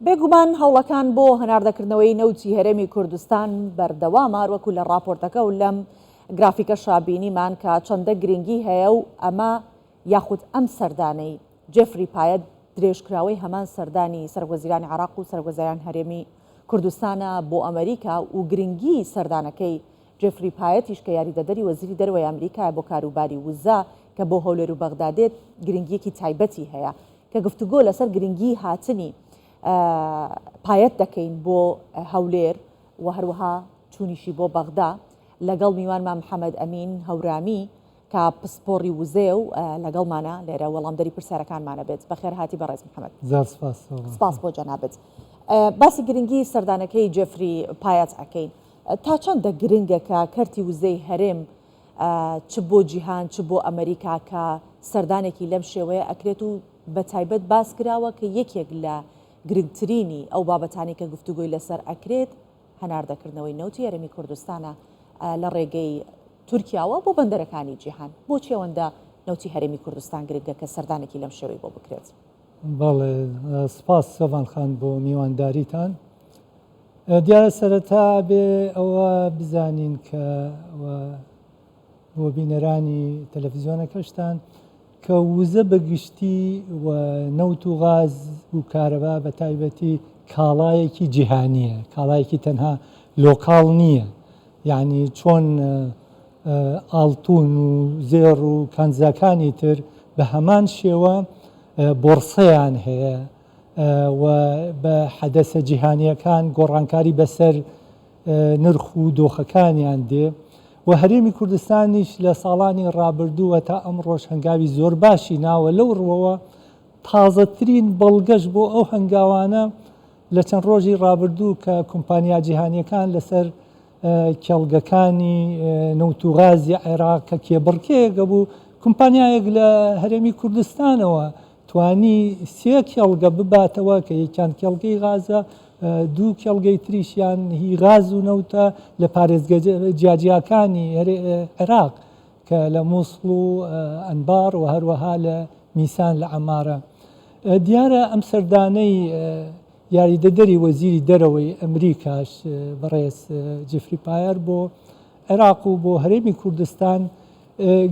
بێگومان هەوڵەکان بۆ هەناردەکردنەوەی نەوتی هەرێمی کوردستان بەردەوامە وەکو لە راپۆرتەکە و لەم گرافیکە شابینیمان کە چەندە گرنگی هەیە و ئەمە یاخود ئەم سەردانەی جێفری پایەت درێژکراوەی هەمان سەردانی سەرۆکوەزیرانی عێراق و سەرۆکوەزیرانی هەرێمی کوردستانە بۆ ئەمریکا و گرنگی سەردانەکەی جێفری پایەتیش کە یاریدەدەری وەزیری دەرەوەی ئەمریکا بۆ کاروباری وزە کە بۆ هەولێر و بەغدادێت گرنگیەکی تایبەتی هەیە کە گفتوگۆ لەسەر گرنگی هاتنی پایەت دەکەین بۆ هەولێر و هەروەها چوونیشی بۆ بەغدا لەگەڵ میوانمان محەممەد ئەمین هەورامی کە پسپۆڕی وزێ و لەگەڵمانە لێرە وەڵامدەری پرسیارەکانمانە بێت بەخێر هاتی بەڕێز محەممەد. سپاس بۆ جەنابەت. باسی گرنگی سەردانەکەی جێفری پایەت ئەەکەین تا چەندە گرنگەکە کەرتی وزەی هەرێم چ بۆ جیهان چ بۆ ئەمریکا کە سەردانێکی لەم شێوەیە ئەکرێت و بە تایبەت باس کراوە کە یەکێک لە گرنگترینی ئەو بابەتانی کە گفتوگۆی لەسەر ئەکرێت هەناردەکردنەوەی نەوتی هەرێمی کوردستانە لە ڕێگەی تورکیاوە بۆ بەندەرەکانی جیهان. بۆچی ئەوەندە نەوتی هەرێمی کوردستان گرنگە کە سەردانێکی لەم شێوەی بۆ بکرێت؟ بەڵێ سپاس سەڤان خان بۆ میوانداریتان. دیارە سەرەتا بێ ئەوە بزانین کە بۆ بینەرانی تەلەڤیزیۆنەکەشتان کە وزە بەگشتی و نەوت و غاز و کارەبا بە تایبەتی کاڵایەکی جیهانیە، کاڵایەکی تەنها لۆکاڵ نییە، یعنی چۆن ئاڵتون و زێڕ و کانزاکانی تر بە هەمان شێوە بۆرسەیان هەیە و بە حەدەسە جیهانیەکان گۆڕانکاری بەسەر نرخ و دۆخەکانیان دێ و هەرێمی کوردستانیش لە ساڵانی ڕابردووە تا ئەمڕۆژ هەنگاوی زۆر باشی ناوە لەو ڕوەوە تازەترین بەڵگەش بۆ ئەو هەنگاوانە لە چەند ڕۆژی ڕابردوو کە کۆمپانیا جیهانیەکان لەسەر کێڵگەکانی نەوت و غازی عێراق کە کێبڕکەیەکە بوو کۆمپانیایەک لە هەرێمی کوردستانەوە توانی 3 کێڵگە بباتەوە کە یەکیان کێڵگەی غازە، 2 کێڵگەی تریشیان هی غاز و نەوتە لە پارێزگە جیاجیاکانی عێراق کە لە مووسڵ و ئەنبار و هەروەها لە میسان لە عەمارە. دیارە ئەم سەردانەی یاریدەدەری وەزیری دەرەوەی ئەمریکاش بەڕێز جێفری پایەت بۆ عێراق و بۆ هەرێمی کوردستان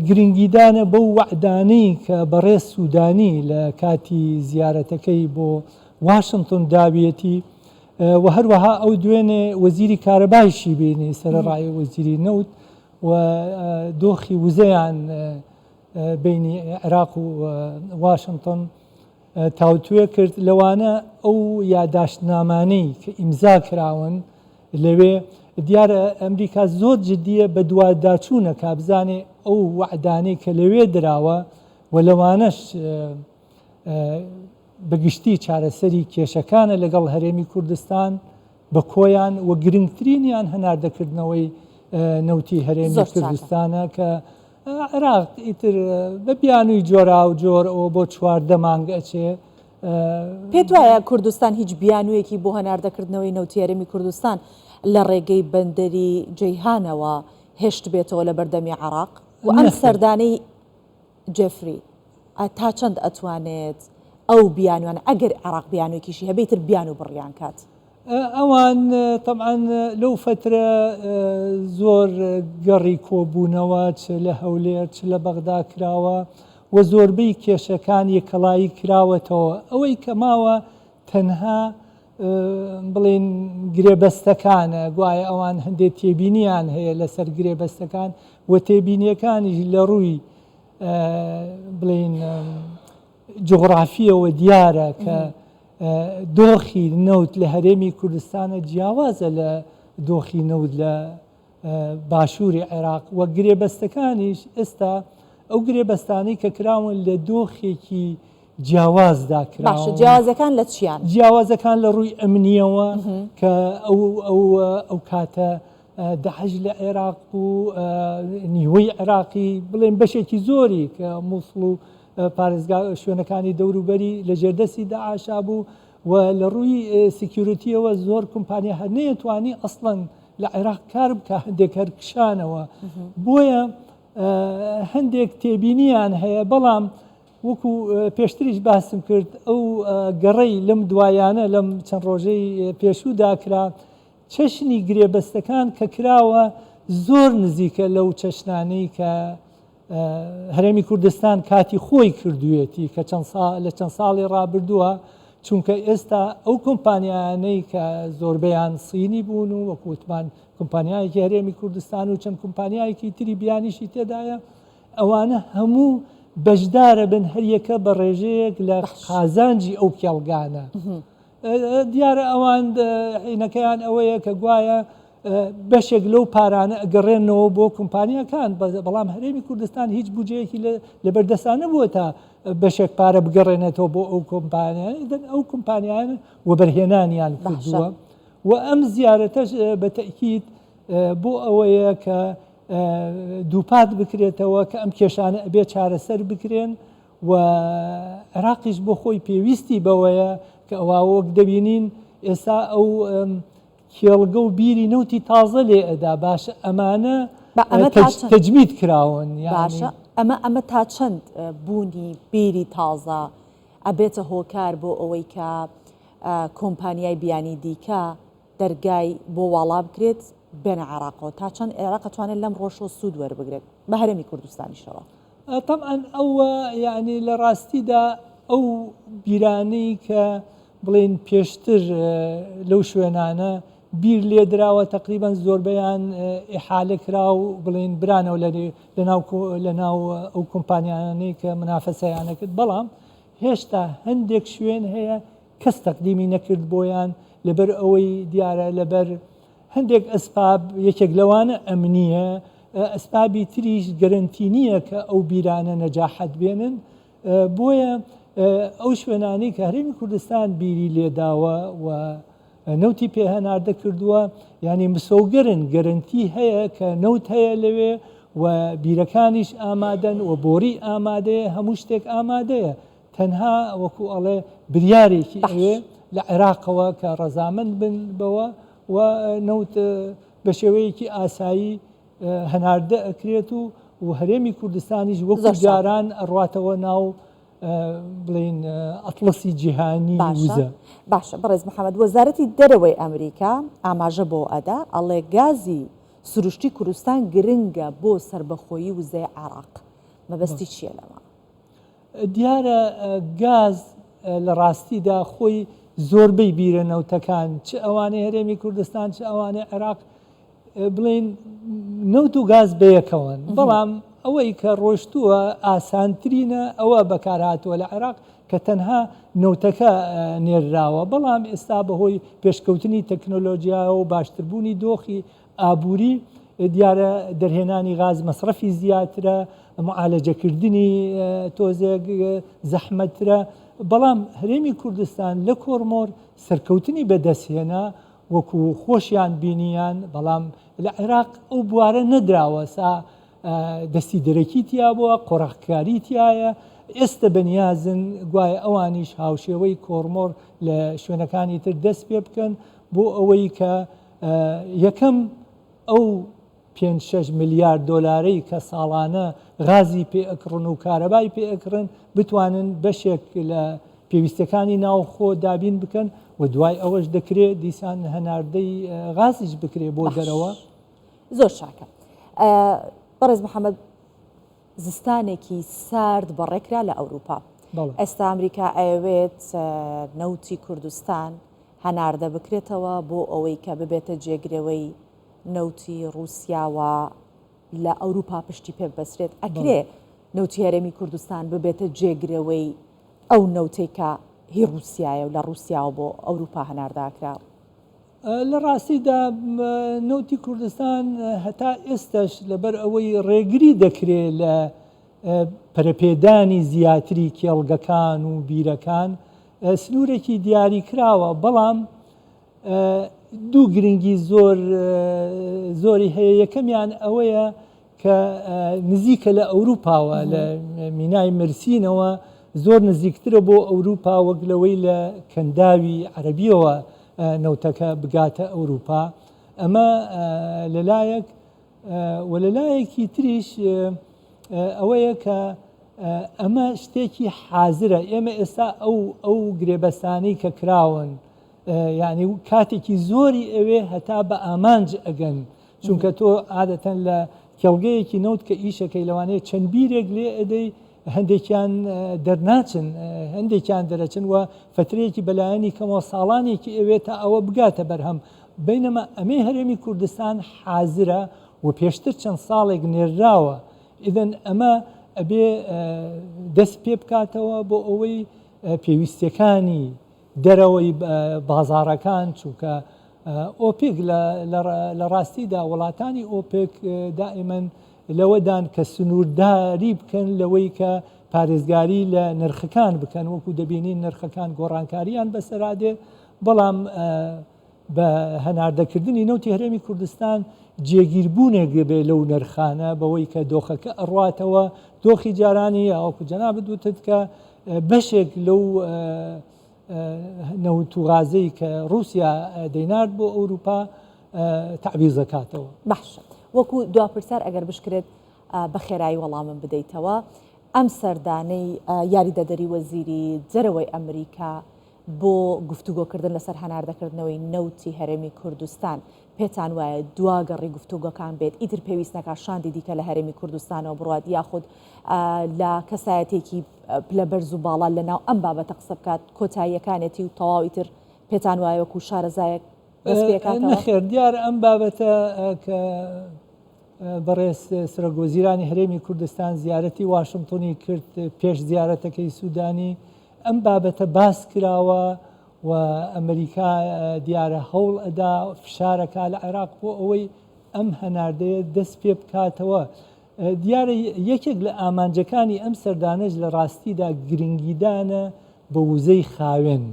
گرنگیدانە بەو وەعدانەی کە بەڕێز سوودانی لە کاتی زیارەتەکەی بۆ واشنگتن دابێتی و هەروەها ئەو دوێنێ وەزیری کارەبایشی بینی سەرەڕای وەزیری نەوت و دۆخی وزەیان بینی عێراق و واشنگتن تاوتوێ کرد. لەوانە ئەو یاداشتنامانەی کە ئیمزا کراون لەوێ دیارە ئەمریکا زۆر جددیە بە دوواداچوونە کابزانێ ئەو وەعدانەی کە لەوێ دراوە و لەوانەش بەگشتی چارەسەری کێشەکانە لەگەڵ هەرێمی کوردستان بە کۆیان و گرنگترینیان هەناردەکردنەوەی نەوتی هەرێمی کوردستانە کە عێراق ئیتر بە بیانووی جۆرا و جۆر ئەوە بۆ 4 مانگ ئەچێ. پێت وایە کوردستان هیچ بیانوویەکی بۆ هەناردەکردنەوەی نەوتی هەرێمی کوردستان لە ڕێگەی بەندەری جەیهانەوە هێشت بێتەوە لە بەردەمی عێراق و ئەم سەردانەی جێفری تا چەند ئەتوانێت ئەو بیانوانە ئەگەر عێراق بیانوویەکیشی هەبێتتر بیان و بڕیان کات؟ ئەوان طبعاً لەو فترە زۆر گەڕی کۆبوونەوە چ لە هەولێر چ لە بەغدا کراوە و زۆربەی کێشەکان یەکەڵایی کراوەتەوە. ئەوەی کە ماوە تەنها بڵێن گرێبەستەکانە، گوایە ئەوان هەندێک تێبینیان هەیە لەسەر گرێبەستەکان و تێبینیەکانیش لە ڕووی بڵێن جغرافیەوە دیارە کە دۆخی نەوت لە هەرێمی کوردستانە جیاوازە لە دۆخی نەوت لە باشووری عێراق و گرێبەستەکانیش ئێستا ئەو گرێبەستانەی کە کراون لە دۆخێکی جیاوازدا کراون. جیاوازەکان لە چیان؟ جیاوازەکان لە ڕووی ئەمنیەوە کە ئەو کاتە داعش لە عێراق بوو، نیوەی عێراقی بڵێن بەشێکی زۆری کە مووسڵ و پارێزگا شوێنەکانی دەوروبەری لە ژێردەستی داعاشا بوو و لە ڕووی سکیورتیەوە زۆر کۆمپانیا هەر نەیەتوانی ئەسڵەن لە عێراق کار بکە، هەندێک هەرکشانەوە. بۆیە هەندێک تێبینیان هەیە، بەڵام وەکو پێشتریش باسم کرد ئەو گەڕەی لەم دوایانە لەم چەند ڕۆژەی پێشوودا کرا چەشنی گرێبەستەکان کە کراوە زۆر نزیکە لەو چەشنانەی کە هەرێمی کوردستان کاتی خۆی کردوێتی کە لە چەند ساڵی ڕابردووە چونکە ئێستا ئەو کۆمپانیانەی کە زۆربەیان سینی بوون و وەکوتمان کۆمپانیایەکی هەرێمی کوردستان و چەند کۆمپانیایەکی تری بیانیشی تێدایە ئەوانە هەموو بەشدارە بن هەریەکە بە ڕێژەیەک لە قازانجی ئەو کێڵگانە دیارە ئەوان عینەکەیان ئەوەیە کە گوایە بەشێک لەو پارانە ئەگەڕێنەوە بۆ کۆمپانیەکان بەڵام هەرێمی کوردستان هیچ بودجەیەکی لە بەردەستانە بووە تا بەشێک پارە بگەڕێنێتەوە بۆ ئەو کۆمپانیان ئەو کۆمپانیان وەبەرهێنانیان کردووە و ئەم زیارەتەش بە تەکید بۆ ئەوەیە کە دووپات بکرێتەوە کە ئەم کێشانە ئەبێ چارەسەر بکرێن و عێراقیش بۆ خۆی پێویستی بەوەیە کە ئەوە وەک دەبینین ئێستا ئەو کێڵگە و بیری نەوتی تازە لێ ئەدا باشە ئەمانە تەجمید کراون باشە ئەمە تا چەند بوونی بیری تازە ئەبێتە هۆکار بۆ ئەوەی کە کۆمپانیای بیانی دیکە دەرگای بۆ واڵا بکرێت بێنە عێراقەوە تا چەند عێراق توانێت لەم ڕۆژۆ سوود وەربگرێت بە هەرێمی کوردستانیشەوە طبعا ئەوە یعنی لە ڕاستیدا ئەو بیرانەی کە بڵێن پێشتر لەو شوێنانە بیر لێ دراوە تقریبان زۆربەیان ئیحالە کرا و بڵێن برانەوە لە ناو ئەو کۆمپانیانەی کە منافەسەیانە کرد بەڵام هێشتا هەندێک شوێن هەیە کەس تەقدیمی نەکرد بۆیان لەبەر ئەوەی دیارە لەبەر هەندێک ئەسباب یەکێک لەوانە ئەمنیە ئەسبابی تریش گەرنتی نییە کە ئەو بیرانە نەجاحەت بێنن بۆیە ئەو شوێنانەی کە هەرێمی کوردستان بیری لێداوە و نەوتی پێهەناردە کردووە ینی مسۆگەرن گەرنتی هەیە کە نەوت هەیە لەوێ و بیرەکانیش ئامادەن و بۆری ئامادەیە هەموو شتێک ئامادەیە تەنها وەکو ئەڵێ بریارێکی ئەوێ لە عێراقەوە کە ڕەزامەند بن بەوە و نەوت بە شێوەیەکی ئاسایی هەناردە ئەکرێت و هەرێمی کوردستانیش وەکو جاران ئەڕواتەوە ناو بڵین ئەتڵسی جیهانی وزە باشە بەڕێز محەممەد وەزارەتی دەرەوەی ئەمریکا ئاماژە بۆ ئەدا ئەڵێ گازی سروشتی کوردستان گرنگە بۆ سربەخۆیی وزەی عێراق مەبەستی چییە لەمە؟ دیارە گاز لە ڕاستیدا خۆی زۆربەی بیرەنەوتەکان چ ئەوانەی هەرێمی کوردستان چ ئەوانەی عێراق بڵین نەوت و گاز بەیەکەوەن بەڵام ئەوەی کە ڕۆشتووە ئاسانترینە ئەوە بەکارهاتووە لە عێراق کە تەنها نەوتەکە نێرراوە بەڵام ئێستا بەهۆی پێشکەوتنی تەکنۆلۆژیا و باشتربوونی دۆخی ئابووری دیارە دەرهێنانی غاز مەصرفی زیاترە معالەجەکردنی تۆزێک زەحمەترە بەڵام هەرێمی کوردستان لە کۆرمۆر سەرکەوتنی بەدەستهێنا وەکو خۆشیان بینیان بەڵام لە عێراق ئەو بوارە نەدراوە سا دەستی دەرەکی تیا بووە قۆڕاقکاری تایە ئێستا بەنیازن گوایە ئەوانیش هاوشێوەی کۆرمۆر لە شوێنەکانی تر دەست پێ بکەن بۆ ئەوەی کە یەکەم ئەو 5-6 میلیارد دۆلارەی کە ساڵانە غازی پێ ئەکڕن و کارەبای پێ ئەکڕن بتوانن بەشێک لە پێویستەکانی ناوخۆ دابین بکەن و دوای ئەوەش دەکرێت دیسان هەناردەی غازیش بکرێ بۆ دەرەوە زۆر شاکە بەڕێز محەممەد زستانێکی سارد بەڕێکرا لە ئەوروپا ئێستا ئەمریکا ئەوێت نەوتی کوردستان هەناردە بکرێتەوە بۆ ئەوەی کە ببێتە جێگرەوەی نەوتی رووسیاوە لە ئەوروپا پشتی پێ بەسرێت ئەکرێ نەوتی هەرێمی کوردستان ببێتە جێگرەوەی ئەو نەوتێکە هی رووسایە و لە رووسیاوە بۆ ئەوروپا هەنارداکرا لە ڕاستیدا نەوتی کوردستان هەتا ئێستش لەبەر ئەوەی ڕێگری دەکرێت لە پەرەپێدانی زیاتری کێڵگەکان و بیرەکان سنوورێکی دیاری کراوە بەڵام دوو گرنگی زۆری هەیە یەکەمیان ئەوەیە کە نزیکە لە ئەوروپاوە لە مینای مرسینەوە زۆر نزیکترە بۆ ئەوروپا وەک لەوەی لە کەنداوی عەرەبیەوە نەوتەکە بگاتە ئەوروپا ئەمە لەلایەک و لەلایەکی تریش ئەوەیە کە ئەمە شتێکی حازرە ئێمە ئێستا ئەو گرێبەستانەی کە کراون یعنی کاتێکی زۆری ئەوێ هەتا بە ئامانج ئەگەن چونکە تۆ عادەتەن لە کێڵگەیەکی نەوت کە ئیشەکەی لەوانەیە چەند بیرێک لێ ئەدەی هەندێکیان دەرناچن هەندێکیان دەرەچن و فترەیەکی بەلایەنی کەمەوە ساڵانێکی ئەوێ تا ئەوە بگاتە بەرهەم بینەمە ئەمەی هەرێمی کوردستان حازرە و پێشتر چەند ساڵێک نێراوە ئیدەن ئەمە ئەبێ دەست پێ بکاتەوە بۆ ئەوەی پێویستیەکانی دەرەوەی بازارەکان چووکە ئۆپێک لە ڕاستیدا وڵاتانی ئۆپێک دائیمەن لەوەدان کە سنوورداری بکەن لەوەی کە پارێزگاری لە نرخەکان بکەن وەکو دەبینین نرخەکان گۆڕانکاریان بەسەرادێ بەڵام بە هەناردەکردنی نەوتی هەرێمی کوردستان جێگیربوونێک دەبێت لەو نرخانە بەوەی کە دۆخەکە ئەڕواتەوە دۆخی جارانی ئەوکو جەنابەت وتت کە بەشێک لەو نەوت و غازەی کە رووسیا دەینارد بۆ ئەوروپا تعبیز دەکاتەوە. باشە وەکو دواپرسار ئەگەر بشکرێت بە خێرایی وەڵامم بدەیتەوە ئەم سەردانەی یاریدەدەری وەزیری جەرەوەی ئەمریکا بۆ گفتوگۆکردن لەسەر هەناردەکردنەوەی نەوتی هەرێمی کوردستان پێتان وایە دواگەڕی گفتوگۆکان بێت ئیتر پێویستنەکە شاندی دیکە لە هەرێمی کوردستانەوە بڕات یاخود لە کەسایەتێکی لە بەرز و باڵا لەناو ئەم بابەتە قسە بکات کۆتاییەکانێتی و تەواوی تر پێتان وایە وەکو شارەزایەک دەست پێکاتەوە؟ نەخێر دیار ئەم بابەتە کە بەڕێز سرۆکوەزیرانی هەرێمی کوردستان زیارەتی واشنگتۆنی کرد پێش زیارەتەکەی سوودانی ئەم بابەتە باس کراوە و ئەمریکا دیارە هەوڵ ئەدا فشارەکە لە عێراق بۆ ئەوەی ئەم هەناردەیە دەست پێ بکاتەوە. دیارە یەکێک لە ئامانجەکانی ئەم سەردانەش لە ڕاستیدا گرنگیدانە بە وزەی خاوێن.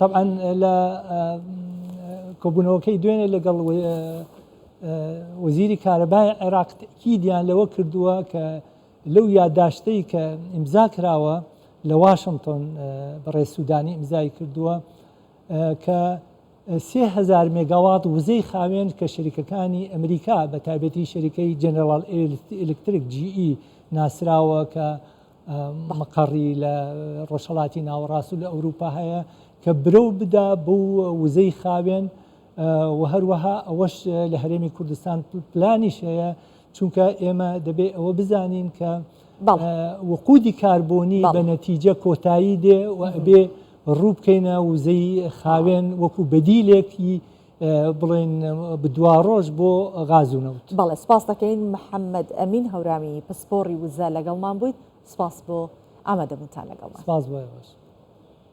طبعا لە کۆبوونەوەکەی دوێنێ لەگەڵ وەزیری کارەبای عێراق تەکیدیان لەوە کردووە کە لەو یادداشتەی کە ئیمزا کراوە لە واشنگتۆن بەڕێز سوودانی ئیمزای کردووە کە 3000 مێگاوات وزەی خاوێن کە شەریکەکانی ئەمریکا بە تایبەتی شەریکەی جەنەرال ئێلکتریک GE ناسراوە کە مەقەڕی لە ڕۆژهەڵاتی ناوەڕاست و لە ئەوروپا هەیە کە برەو بدا بۆ وزەی خاوێن و هەروەها ئەوەش لە هەرێمی کوردستان پلانیش هەیە چونکە ئێمە دەبێت ئەوە بزانین کە وقودی کاربۆنی بە نەتیجە کۆتایی دێ و ئەبێ ڕوو بکەینە وزەی خاوێن وەکو بەدیلێکی بڵێن بدوا ڕۆژ بۆ غاز و نەوت. بەڵێ سپاس دەکەین محەممەد ئەمین هەورامی پسپۆڕی وزە لەگەڵمان بوویت سپاس بۆ ئامادەبوونتان لەگەڵمان. سپاس بۆ باش.